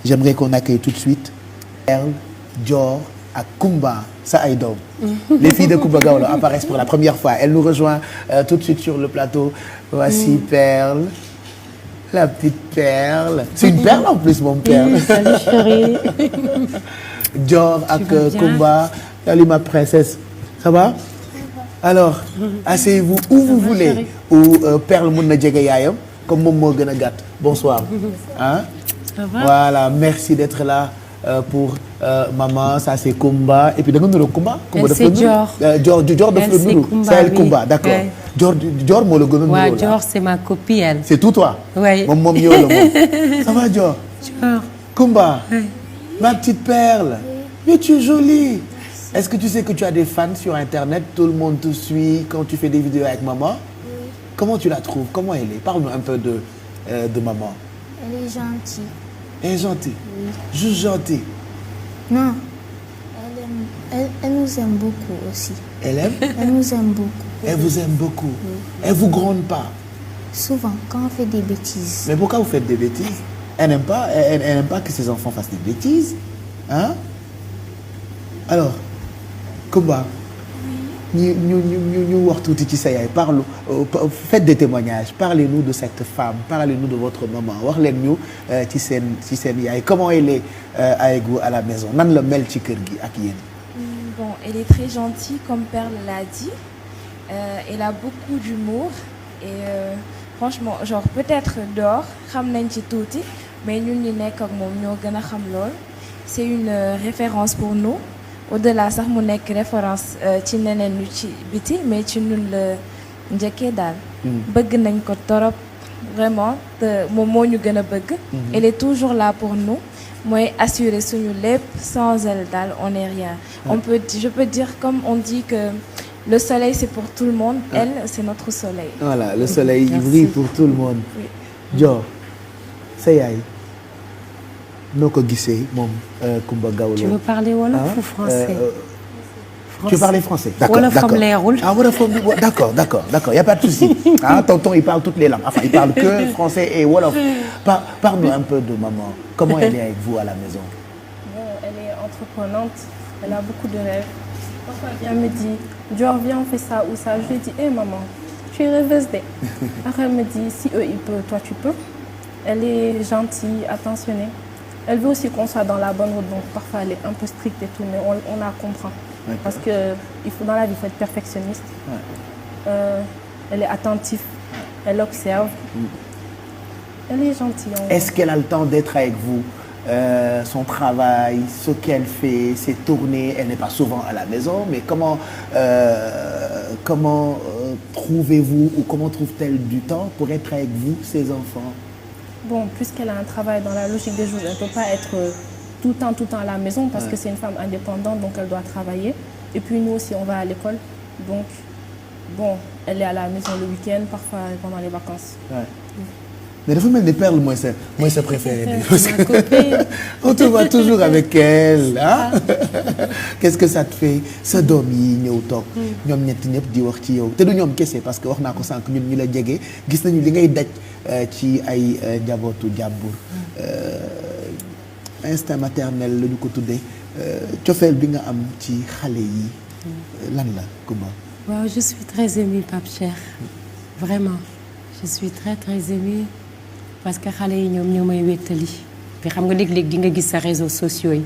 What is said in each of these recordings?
j'aimerais qu'on accueille tout de suite Perle, Dior ak Kumba sa ay doom. Les filles de Kumba Gawlo apparaissent pour la première fois. Elle nous rejoint tout de suite sur le plateau. Voici Perle, la petite Perle. C'est une perle en plus, mon Perle. Salut chérie. Dior ak Kumba. Salut ma princesse. Ça va? Alors, asseyez-vous où vous voulez. Ou Perle mun na jege yaayam comme moom moo gën a gàtt. Bonsoir. Hein? Ça va? Voilà, merci d'être là pour maman. Ça c'est Kumba. Et puis da nga nuroo Kumba. Elle c'est Dior. Dior daf la nuru. C'est elle Kumba, d'accord. Ouais. Dior moo la gën a nuroo. Ouais, Dior c'est ma copine elle. C'est tout toi? Oui. Moom yow la moom. Ça va Dior? Dior. Kumba. Oui. Ma petite Perle. Mais tu es jolie. Est-ce que tu sais que tu as des fans sur Internet? Tout le monde te suit quand tu fais des vidéos avec maman? Oui. Comment tu la trouves? Comment elle est? Parle-nous un peu de maman. Elle est gentille. Elle est gentille? Oui. Juste gentille? Non. Elle nous aime beaucoup aussi. Elle aime? Elle nous aime beaucoup. Elle vous aime beaucoup? Oui. Elle vous gronde pas? Souvent, quand on fait des bêtises. Mais pourquoi vous faites des bêtises? Elle n'aime pas, elle n'aime pas que ses enfants fassent des bêtises? Hein? Alors, Kumba, ñu wax tuuti ci sa yaay. Faites des témoignages. Parlez-nous de cette femme. Parlez-nous de votre maman. Wax leen ñu ci seen yaay. Comment elle est avec vous à la maison? Nan la mel ci kër gi ak yéen? Bon, elle est très gentille, comme Perle l'a dit. Elle a beaucoup d'humour et franchement, genre peut-être dehors, xam nañ ci tuuti, mais ñun ñi nekk ak moom ñoo gën a xam lool. C'est une référence pour nous. Au-delà sax mu nekk référence ci neneen ñu ci biti, mais ci ñun la njëkkee daal. Bëgg nañ ko torop vraiment te moom moo ñu gën a bëgg. Elle est toujours là pour nous. Mooy assurer suñu lépp, sans elle daal on n'est rien. Je peux dire comme on dit que le soleil c'est pour tout le monde, elle c'est notre soleil. Voilà, le soleil il brille pour tout le monde. Oui. Dior, sa yaay noo ko gisee moom Kumba Gawlo. Tu veux parler wolof ou français? Tu veux parler français? D'accord, wolofam leerul. Ah wolofam d'accord, y a pas de souci. Ah tonton il parle toutes les langues. Enfin il parle que français et wolof. Parle-nous un peu de maman. Comment elle est avec vous à la maison? Bon, elle est entreprenante. Elle a beaucoup de rêves. Parfois elle me dit Dior viens on fait ça ou ça. Je lui dis maman, tu es rêveuse de. Après elle me dit si eux ils peuvent, toi tu peux. Elle est gentille, attentionnée. Elle veut aussi qu'on soit dans la bonne route, donc parfois elle est un peu stricte et tout, mais on la comprend. Okay. Parce que dans la vie, il faut être perfectionniste. Ouais. Elle est attentive, elle observe. Elle est gentille. Est-ce qu'elle a le temps d'être avec vous? Son travail, ce qu'elle fait, ses tournées, elle n'est pas souvent à la maison, mais comment trouvez-vous ou comment trouve-t-elle du temps pour être avec vous, ses enfants? Bon, puisqu'elle a un travail dans la logique des choses, elle ne peut pas être tout le temps à la maison parce que c'est une femme indépendante, donc elle doit travailler. Et puis nous aussi, on va à l'école. Donc, bon, elle est à la maison le week-end, parfois pendant les vacances. Ouais. Mais dafa mel ni Perle mooy sa préférée bi. Parce que on te voit toujours avec elle ah. Qu'est-ce que ça te fait sa doom yi ñëw toog. ñoom ñett ñëpp di wax ci yow te du ñoom kese parce que wax naa ko sànq ñun ñu la jege gis nañu li ngay daj ci ay njabootu jàmbur. Instinct maternel la ñu ko tuddee cofeel bi nga am ci xale yi lan la Kumba. Waaw je suis très émue Pape Cheikh vraiment je suis très émue. parce que xale yi ñoom ñoo may wéttali te xam nga léeg-léeg di nga gis sa réseaux sociaux yi.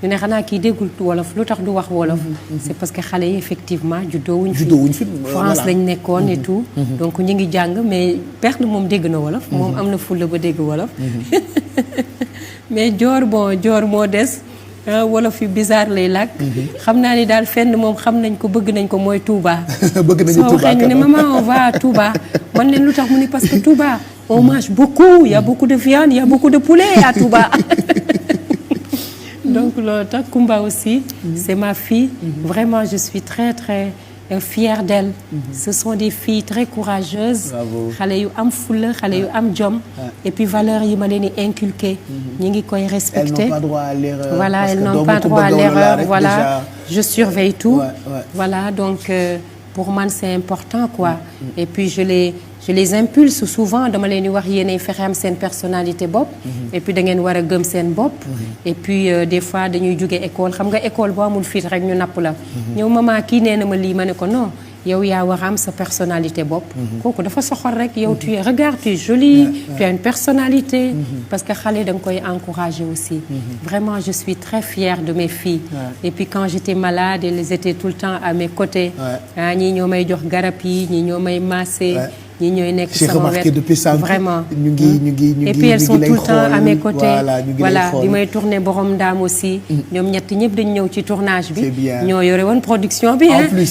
ñu ne xanaa kii déggul wolof lu tax du wax wolof. c'est parce que xale yi effectivement juddoowuñ fi France lañ nekkoon et tout. donc ñu ngi jàng mais Perle moom dégg na wolof. moom am na fulla ba dégg wolof. mais Dior moo des. wolof yu bizarre lay làkk. xam naa ni daal fenn moom xam nañ ko bëgg nañ ko mooy Touba. bëgg nañu Touba soo waxee ñu ne maman on va à Touba man leen lu tax mu ni parce que Touba on mange beaucoup il y a beaucoup de viande il y a beaucoup de poulet à Touba. donc loolu tax Kumba aussi. c'est ma fille. vraiment je suis très fière d'elle. Ce sont des filles très courageuses. xale yu am fulla xale yu am jom. et puis valeurs yi ma leen di inculquer. ñi ngi koy respecter. elles n'ont pas droit à l'erreur. voilà elles n'ont pas droit à l'erreur voilà je surveille tout. voilà donc pour man c'est important quoi. Et puis je les impulse souvent dama leen di wax yéenay fexe am seen personnalité bopp. Et puis da ngeen war a gëm seen bopp. Et puis des fois dañuy jóge école xam nga école boo amul fit rek ñu napp la. ñëw maman kii nee na ma lii ma ne ko non. yow yaa war a am sa personnalité bopp. kooku dafa soxor rek yow tu es regarde tu es jolie. tu as une personnalité. parce que xale da nga koy encourager aussi. Vraiment je suis très fière de mes filles. Et puis quand j'étais malade elles étaient tout le temps à mes côtés. ñii ñoo may jox garab yi ñii ñoo may masser. ñi ñooy nekk sama wet vraiment ñu ngi et puis elles sont tout le temps à mes côtés voilà bi may tourner borom ndaam aussi ñoom ñett ñëpp dañu ñëw ci tournage bi ñoo yore woon production bi léegi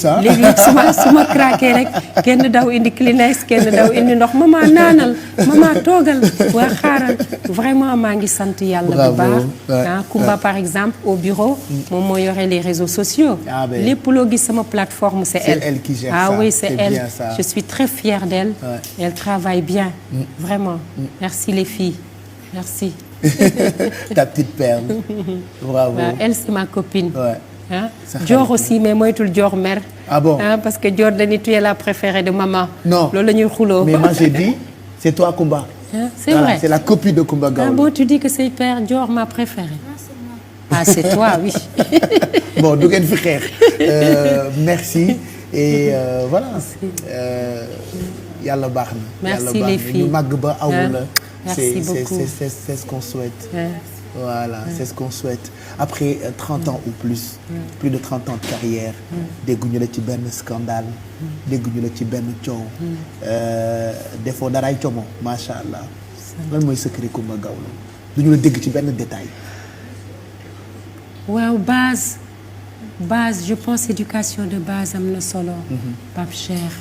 su ma craqué rek kenn daw indi Kleenex kenn daw indi ndox maman naanal maman toogal waa xaaral vraiment maa ngi sant yàlla bu baax Kumba par exemple au bureau moom moo yore les réseaux sociaux lépp loo gis sama plateforme c'est elle qui gère ça oui c'est elle je suis très fière d'elle. Et elle travaille bien, vraiment. Merci les filles, merci. Ta petite perle, bravo. Elle c'est ma copine. Dior aussi mais moytul Dior mère. Ah bon? Parce que Dior dañuy tu es la préférée de maman. Non. Loolu la ñuy xuloo. Mais moi j'ai dit c'est toi Kumba. C'est vrai. C'est la copine de Kumba Gawlo. Ah bon, tu dis que c'est père Dior ma préférée. Ah c'est toi, oui. Bon du ngeen fi xeex. Merci et voilà. Yàlla baax na. Merci les filles ñu màgg ba aw la. Merci beaucoup. C'est ce qu'on souhaite. Voilà, c'est ce qu'on souhaite. Après 30 ans ou plus, plus de 30 ans de carrière, dégguñu la ci benn scandale, dégguñu la ci benn coow. Defoo daraay como macha allah. lan mooy secret Kumba Gawlo duñu la dégg ci benn détail. waaw base je pense éducation de base am na solo. Pape Cheikh.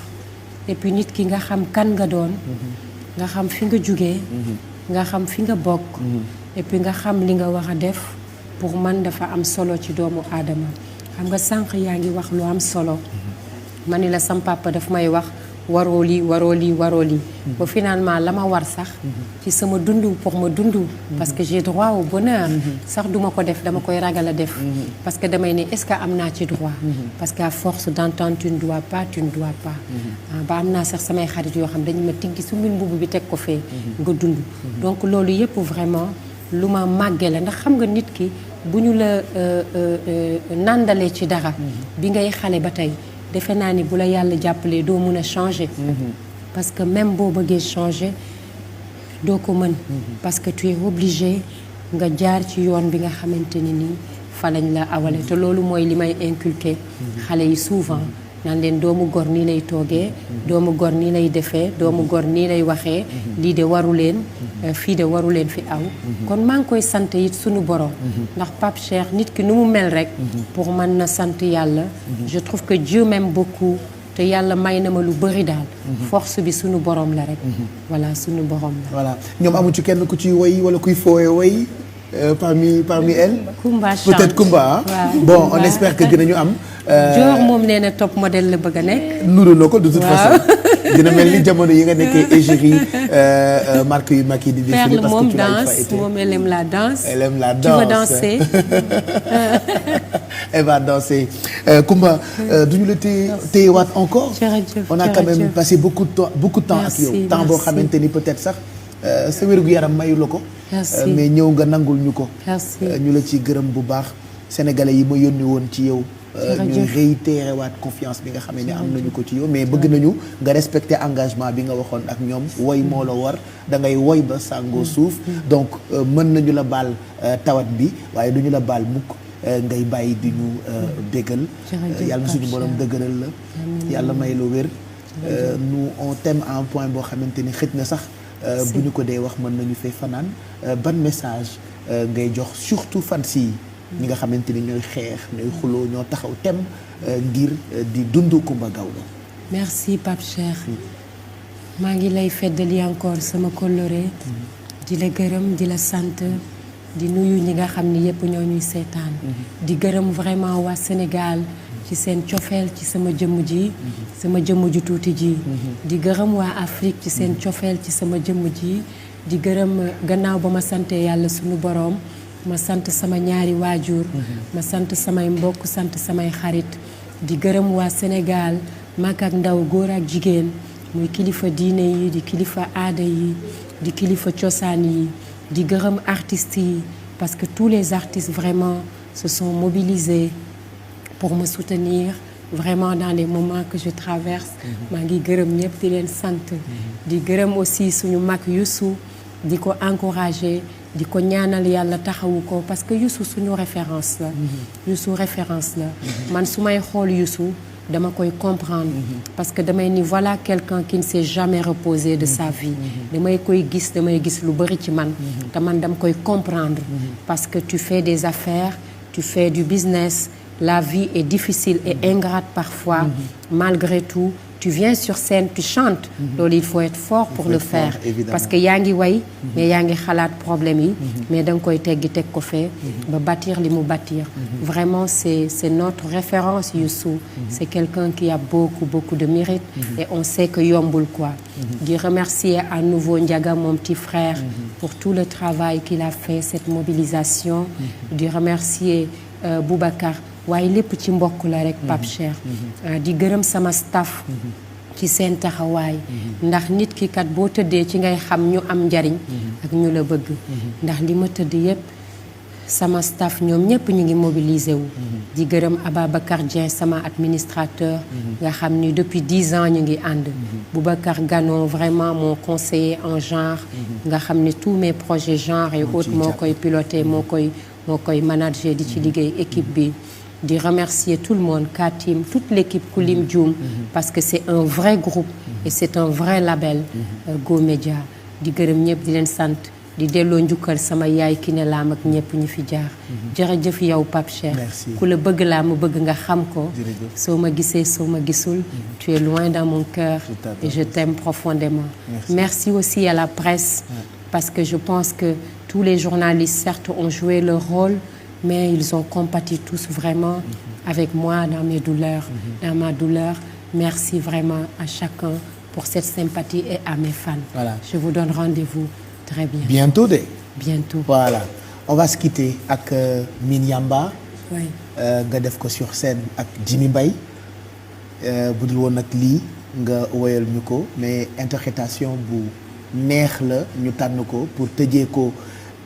Et puis nit ki nga xam kan nga doon. nga xam fi nga jugee. nga xam fi nga bokk. et puis nga xam li nga war a def pour man dafa am solo ci doomu aadama xam nga sànq yaa ngi wax lu am solo. ma ni la sam papa daf may wax waroo lii waroo lii waroo lii. ba finalement la ma war sax. ci sama dund pour ma dund. parce que j'ai droit au bonheur. sax duma ko def dama koy ragal a def. parce que damay ne est-ce que am naa ci droit. parce que à force d'entendre tu ne dois pas tu ne dois pas. ba am naa sax samay xarit yoo xam dañu ma tiggi su mbil mbubb bi teg ko fee. nga dund donc loolu yëpp vraiment lu ma màggee la ndax xam nga nit ki bu ñu la nandalee ci dara. bi ngay xale ba tey. defe naa ni bu la yàlla jàppalee doo mën a changer. parce que même boo bëggee changer doo ko mën. parce que tu es obligé nga jaar ci yoon bi nga xamante ni nii fa lañ la awale te loolu mooy li may inculquer xale yi souvent naan leen doomu gor nii lay toogee. doomu gor nii lay defee doomu gor nii lay waxee. lii de waru leen fii de waru leen fi aw. kon maa ngi koy sant it sunu borom. ndax Pape Cheikh nit ki nu mu mel rek. pour mën na sant yàlla. je trouve que Dieu m'aime beaucoup te yàlla may na ma lu bëri daal. force bi sunu borom la rek. voilà sunu borom la. voilà ñoom amu ci kenn ku ciy woy wala kuy fooyee woy parmi elles. Kumba chante peut-être Kumba bon on espère que dinañu am. Dior moom nee na top modèle la bëgg a nekk. nuru na ko de toute façon. dina mel ni jamono yi nga nekkee égérie marque yu mag yi di défilé parce que tu l'as pas été. moom elle aime la danse. elle aime la danse tu veux danser. elle va danser. Kumba duñu la téyewaat encore. jërëjëf on a quand même passé beaucoup de temps ak yow. temps boo xamante ni peut-être sax sa wérgu yaram mayu la ko. mais ñëw nga nangul ñu ko. ñu la ci gërëm bu baax sénégalais yi ma yónni woon ci yow. ñuy réitéré waat confiance bi nga xam ne am nañu ko ci yow mais bëgg nañu nga respecter engagement bi nga waxoon ak ñoom woy moo la war da ngay woy ba sàngoo suuf donc mën nañu la baal tawat bi waaye duñu la baal mukk ngay bàyyi di ñu déggal yàlla na suñu borom dëgëral la yàlla may la wér nous on t'aime à un point boo xamante ni xëj na sax bu ñu ko dee wax mën nañu fay fanaan ban message ngay jox surtout fans yi ñi nga xamante ni ñooy xeex ñooy xuloo ñoo taxaw tem ngir di dund Kumba Gawlo. merci Pape Cheikh maa ngi lay feddali encore sama kóllëre di la gërëm di la sant di nuyu ñi nga xam ni yëpp ñoo ñuy seetaan di gërëm vraiment waa Sénégal ci seen cofeel ci sama jëmm ji sama jëmm ju tuuti ji di gërëm waa Afrique ci seen cofeel ci sama jëmm ji di gërëm gannaaw ba ma sante yàlla sunu boroom ma sant sama ñaari waajur ma sant samay mbokk sant samay xarit di gërëm waa Sénégal mag ak ndaw góor ak jigéen muy kilifa diine yi di kilifa aada yi di kilifa cosaan yi di gërëm artistes yi parce que tous les artistes vraiment se sont mobilisés pour me soutenir vraiment dans les moments que je traverse. maa ngi gërëm ñëpp di leen sant. di gërëm aussi suñu mag Youssou di ko encourager di ko ñaanal yàlla taxawu ko parce que Youssou suñu référence la. Youssou référence la. man su may xool Youssou dama koy comprendre. parce que damay ni voilà quelqu'un qui ne s'est jamais reposé de sa vie. damay gis lu bari ci man. te man dama koy comprendre. parce que tu fais des affaires tu fais du business. La vie est difficile et ingrate parfois. Malgré tout, tu viens sur scène, tu chantes. Donc il faut être fort pour le faire. Parce que yaa ngi way mais yaa ngi xalaat problème yi. mais da nga koy teggi teg ko fee. ba bâtir li mu bâtir. Vraiment c'est notre référence Youssou. C'est quelqu'un qui a beaucoup de mérite. et on sait que yombul quoi. di remercier à nouveau Ndiaga mon petit frère. pour tout le travail qu'il a fait cette mobilisation. di remercier Boubacar. waaye lépp ci mbokk la rek Pape Cheikh di gërëm sama staff ci seen taxawaay ndax nit ki kat boo tëddee ci ngay xam ñu am njariñ ak ñu la bëgg ndax li ma tëdd yépp sama staff ñoom ñëpp ñu ngi mobilisé wu di gërëm Ababacar Dieng sama administrateur nga xam ni depuis 10 ans ñu ngi ànd Boubacar Ganon vraiment mon conseiller en genre nga xam ni tous mes projets genre et autres moo koy piloté moo koy manager di ci liggéey équipe bi di remercier tout le monde Katim toute l'équipe Koulim Dioum parce que c'est un vrai groupe et c'est un vrai label Go Média di gërëm ñëpp di leen sant di delloo njukkal sama yaay ki ne laam ak ñëpp ñu fi jaar jërëjëf yow Pape Cheikh ku la bëgg laa mu bëgg nga xam ko soo ma gisee soo ma gisul tu es loin dans mon cœur et je t'aime profondément merci aussi à la presse parce que je pense que tous les journalistes certes ont joué leur rôle mais ils ont compati tous vraiment avec moi dans mes douleurs, dans ma douleur. Merci vraiment à chacun pour cette sympathie et à mes fans. Voilà. Je vous donne rendez-vous très bien. Bientôt de. Bientôt. Voilà. On va se quitter avec Minyamba. Oui. nga def ko sur scène ak Jimmy Mbaye. budul woon nag lii nga woyal ñu ko mais interprétation bu neex la ñu tànn ko pour tëjee ko.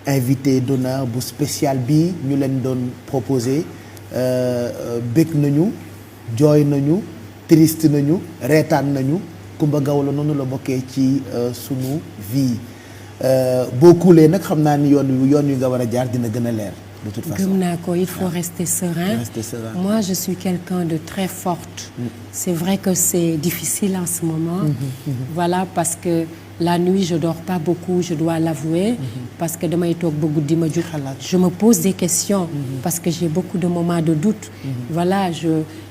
invité d'honneur bu spécial bi ñu leen doon proposé bëgg nañu jooy nañu triste nañu reetaan nañu Coumba Gawlo noonu la bokkee ci sunu vie boo kuulee nag xam naa ni yoon yu nga war a jaar dina gën a leer de toute façon. gëm naa ko il faut rester serein. Moi je suis quelqu'un de très forte. C'est vrai que c'est difficile en ce moment. Voilà parce que la nuit je dors pas beaucoup je dois l'avouer parce que damay toog ba guddi ma jug je me pose des questions parce que j'ai beaucoup de moments de doute voilà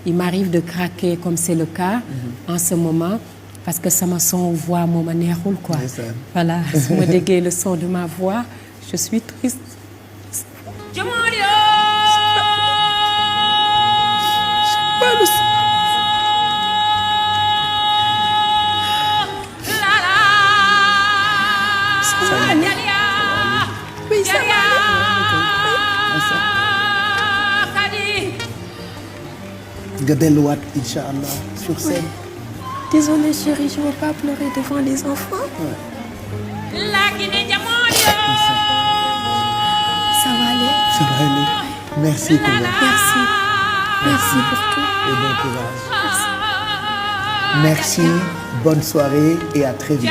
il m'arrive de craquer comme c'est le cas en ce moment parce que sama son voix moo ma neexul quoi voilà su ma déggee le son de ma voix je suis triste. nga delluwaat incha allah sur scène. Désolée chérie, je ne veux pas pleurer devant les enfants. Ça va aller. Ça va aller. Merci Coumba. Merci pour tout. Et bon courage. Merci. Bonne soirée et à très vite.